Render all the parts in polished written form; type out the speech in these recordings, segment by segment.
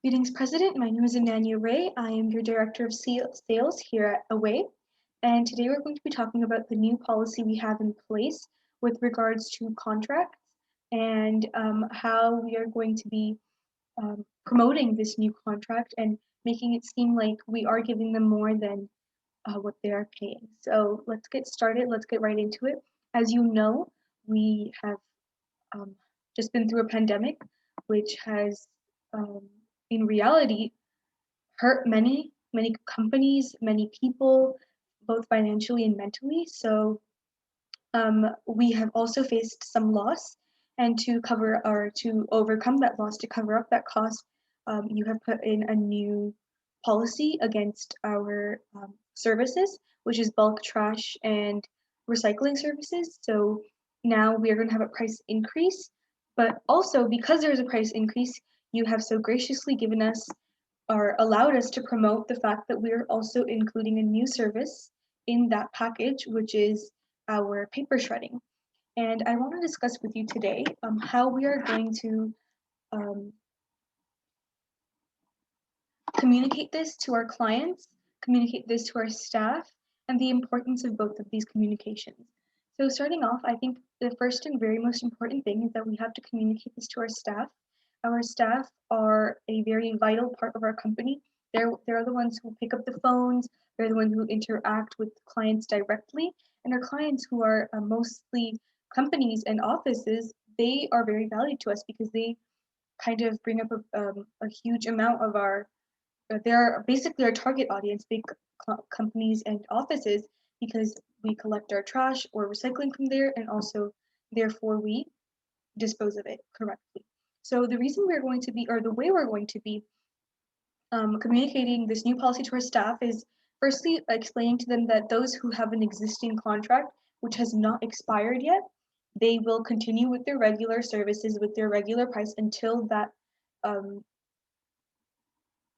Greetings, President. My name is Ananya. I am your Director of Sales here at Away. And today we're going to be talking about the new policy we have in place with regards to contracts and how we are going to be promoting this new contract and making it seem like we are giving them more than what they are paying. So let's get started. Let's get right into it. As you know, we have um, just been through a pandemic, which has, um, in reality, hurt many companies, many people, both financially and mentally. So we have also faced some loss, and to overcome that loss, to cover up that cost, you have put in a new policy against our services, which is bulk trash and recycling services. So now we are going to have a price increase, but also because there is a price increase, you have so graciously given us or allowed us to promote the fact that we're also including a new service in that package, which is our paper shredding. And I want to discuss with you today how we are going to um, communicate this to our clients, communicate this to our staff, and the importance of both of these communications. So starting off, I think the first and very most important thing is that we have to communicate this to our staff. Our staff are a very vital part of our company. They're the ones who pick up the phones, they're the ones who interact with clients directly, and our clients who are mostly companies and offices, they are very valued to us because they kind of bring up a huge amount of our they're basically our target audience, big companies and offices, because we collect our trash or recycling from there, and also therefore we dispose of it correctly. So the reason we're going to be, or the way we're going to be communicating this new policy to our staff is firstly explaining to them that those who have an existing contract which has not expired yet, they will continue with their regular services with their regular price until that um,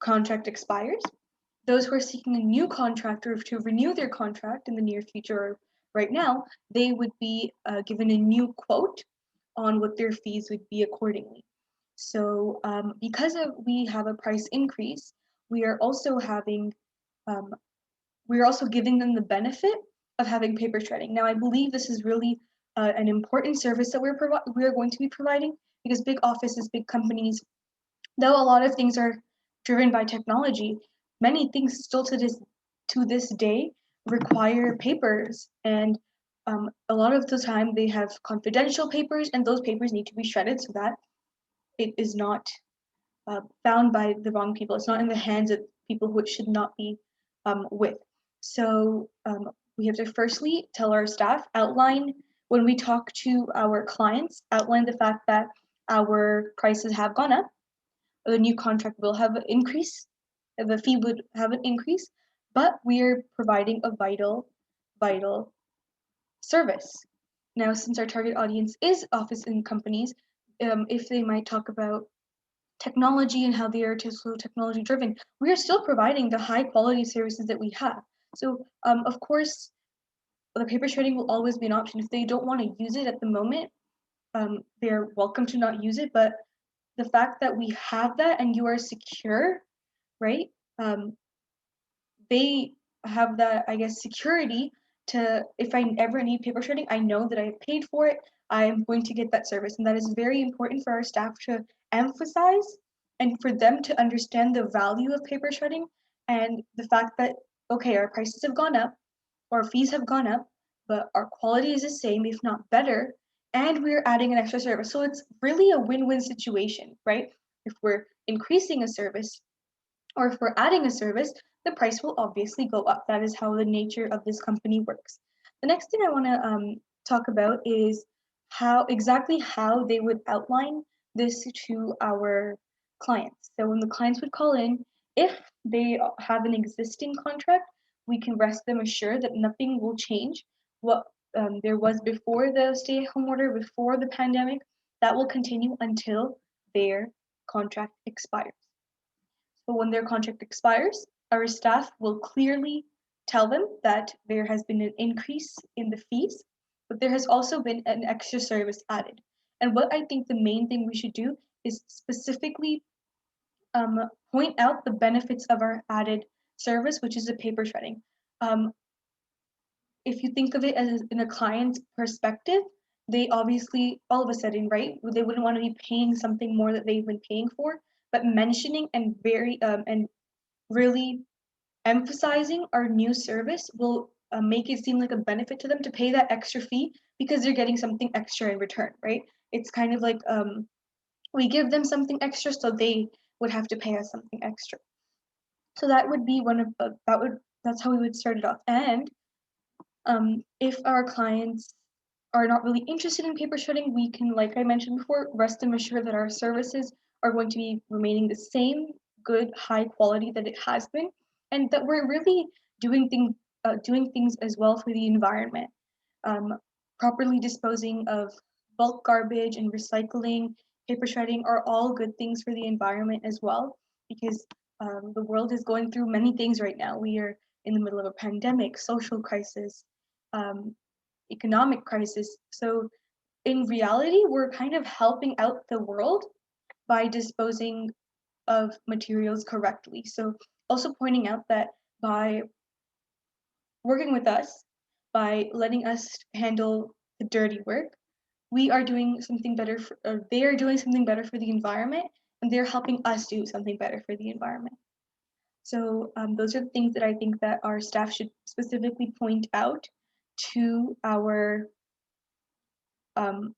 contract expires. Those who are seeking a new contract or to renew their contract in the near future or right now, they would be given a new quote on what their fees would be accordingly. So because we have a price increase, we are also having um, we are also giving them the benefit of having paper shredding. Now, I believe this is really an important service that we are going to be providing because big offices, big companies, though a lot of things are driven by technology, many things still to this day require papers, and a lot of the time they have confidential papers, and those papers need to be shredded so that it is not found by the wrong people. It's not in the hands of people who it should not be with. So we have to firstly tell our staff, outline when we talk to our clients, outline the fact that our prices have gone up, the new contract will have an increase, the fee would have an increase, but we're providing a vital service. Now, since our target audience is office and companies, if they might talk about technology and how they are so technology driven, we are still providing the high quality services that we have. So, of course, the paper shredding will always be an option. If they don't want to use it at the moment, they're welcome to not use it, but the fact that we have that and you are secure, right? Um, they have that, I guess, security to, if I ever need paper shredding, I know that I have paid for it. I am going to get that service. And that is very important for our staff to emphasize and for them to understand the value of paper shredding and the fact that, okay, our prices have gone up, our fees have gone up, but our quality is the same, if not better, and we're adding an extra service. So it's really a win-win situation, right? If we're increasing a service or if we're adding a service, the price will obviously go up. That is how the nature of this company works. The next thing I want to talk about is how they would outline this to our clients. So when the clients would call in, if they have an existing contract, we can rest them assured that nothing will change. What there was before the stay-at-home order, before the pandemic, that will continue until their contract expires. So when their contract expires, our staff will clearly tell them that there has been an increase in the fees, but there has also been an extra service added. And what I think the main thing we should do is specifically point out the benefits of our added service, which is the paper shredding. If you think of it as in a client's perspective, they obviously all of a sudden, right? They wouldn't want to be paying something more that they've been paying for, but mentioning and really emphasizing our new service will make it seem like a benefit to them to pay that extra fee because they're getting something extra in return, right? It's kind of like we give them something extra, so they would have to pay us something extra. So that would be that's how we would start it off. And if our clients are not really interested in paper shredding, we can, like I mentioned before, rest them assured that our services are going to be remaining the same good, high quality that it has been, and that we're really doing things as well for the environment. Um, Properly disposing of bulk garbage and recycling, paper shredding are all good things for the environment as well, because the world is going through many things right now. We are in the middle of a pandemic, social crisis, um, economic crisis. So in reality, we're kind of helping out the world by disposing of materials correctly. So also pointing out that by working with us, by letting us handle the dirty work, we are doing something better for, or they are doing something better for the environment, and they're helping us do something better for the environment. So those are the things that I think that our staff should specifically point out to our um,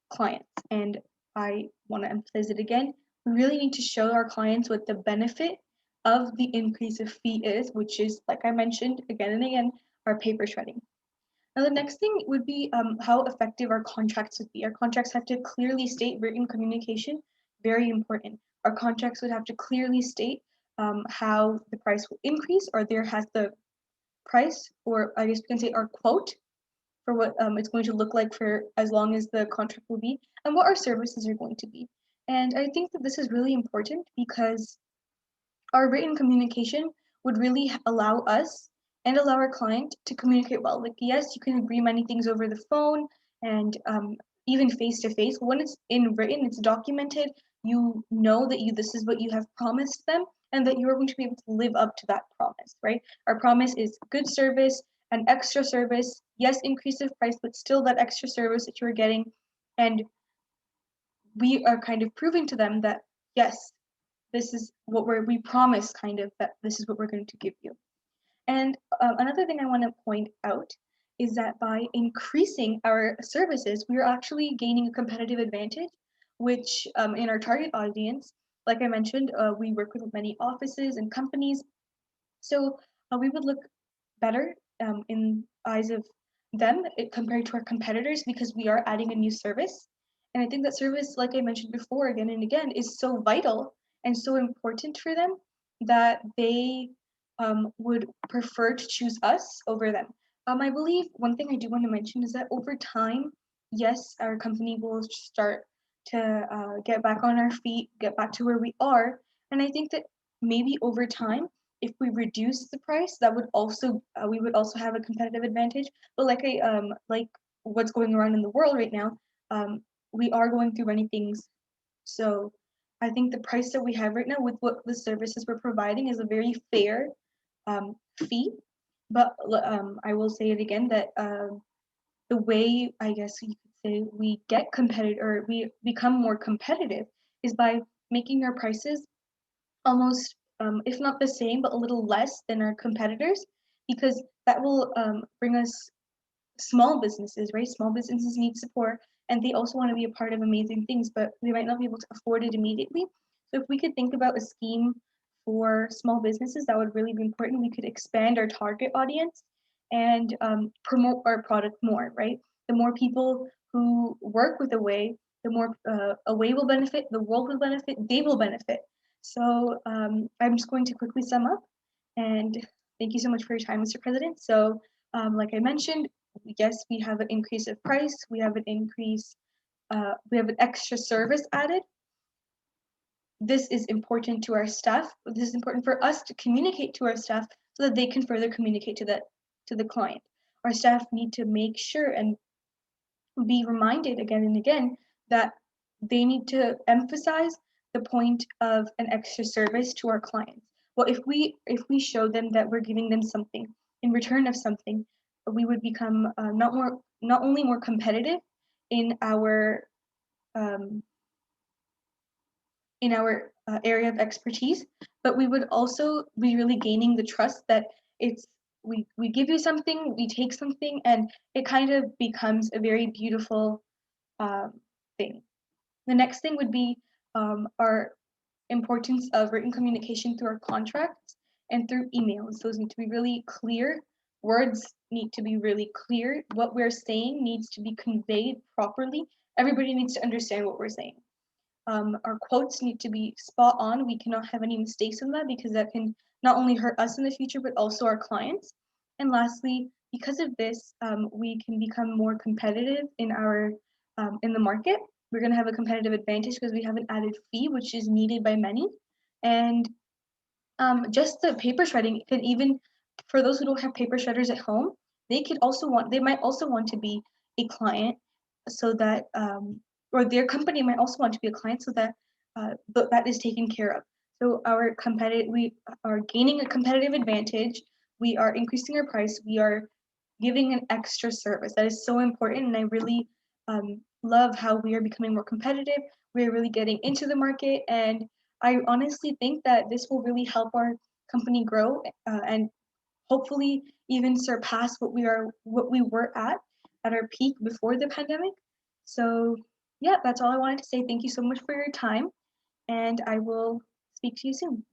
clients. And I want to emphasize it again. We really need to show our clients what the benefit of the increase of fee is, which is, like I mentioned again and again, our paper shredding. Now, the next thing would be how effective our contracts would be. Our contracts have to clearly state written communication, very important. Our contracts would have to clearly state how the price will increase, or there has the price, or I guess we can say our quote for what it's going to look like for as long as the contract will be, and what our services are going to be. And I think that this is really important because our written communication would really allow us and allow our client to communicate well. Like, yes, you can agree many things over the phone and even face to face. When it's in written, it's documented. You know that this is what you have promised them, and that you are going to be able to live up to that promise, right? Our promise is good service and extra service. Yes, increase of price, but still that extra service that you're getting, and we are kind of proving to them that yes, this is what we promise, kind of, that this is what we're going to give you. And another thing I want to point out is that by increasing our services, we are actually gaining a competitive advantage, which in our target audience, like I mentioned, we work with many offices and companies. So we would look better in eyes of them compared to our competitors because we are adding a new service. And I think that service, like I mentioned before, again and again, is so vital and so important for them that they would prefer to choose us over them. I believe one thing I do want to mention is that over time, yes, our company will start to get back on our feet, get back to where we are. And I think that maybe over time, if we reduce the price, that would also we would also have a competitive advantage. But like what's going around in the world right now, we are going through many things. So I think the price that we have right now with what the services we're providing is a very fair fee. But I will say it again that the way, I guess you could say, we get competitive or we become more competitive is by making our prices almost, if not the same, but a little less than our competitors, because that will bring us small businesses, right? Small businesses need support, and they also want to be a part of amazing things, but they might not be able to afford it immediately. So if we could think about a scheme for small businesses, that would really be important. We could expand our target audience and promote our product more, right? The more people who work with Away, the more Away will benefit, the world will benefit, they will benefit. So I'm just going to quickly sum up, and thank you so much for your time, Mr. President. So like I mentioned, yes, we have an increase of price, we have an increase, we have an extra service added. This is important to our staff. This is important for us to communicate to our staff so that they can further communicate to the client. Our staff need to make sure and be reminded again and again that they need to emphasize the point of an extra service to our clients. Well, if we show them that we're giving them something in return of something, we would become not only more competitive in our um, area of expertise, but we would also be really gaining the trust that it's we give you something, we take something, and it kind of becomes a very beautiful um, thing. The next thing would be our importance of written communication through our contracts and through emails. Those need to be really clear. Words need to be really clear. What we're saying needs to be conveyed properly. Everybody needs to understand what we're saying. Our quotes need to be spot on. We cannot have any mistakes in that because that can not only hurt us in the future, but also our clients. And lastly, because of this, we can become more competitive in the market. We're going to have a competitive advantage because we have an added fee, which is needed by many. And just the paper shredding could even, for those who don't have paper shredders at home, they might also want to be a client so that, or their company might also want to be a client so that that is taken care of. So we are gaining a competitive advantage. We are increasing our price. We are giving an extra service. That is so important, and I really love how we are becoming more competitive. We're really getting into the market, and I honestly think that this will really help our company grow and hopefully even surpass what we were at our peak before the pandemic. So yeah, that's all I wanted to say. Thank you so much for your time, and I will speak to you soon.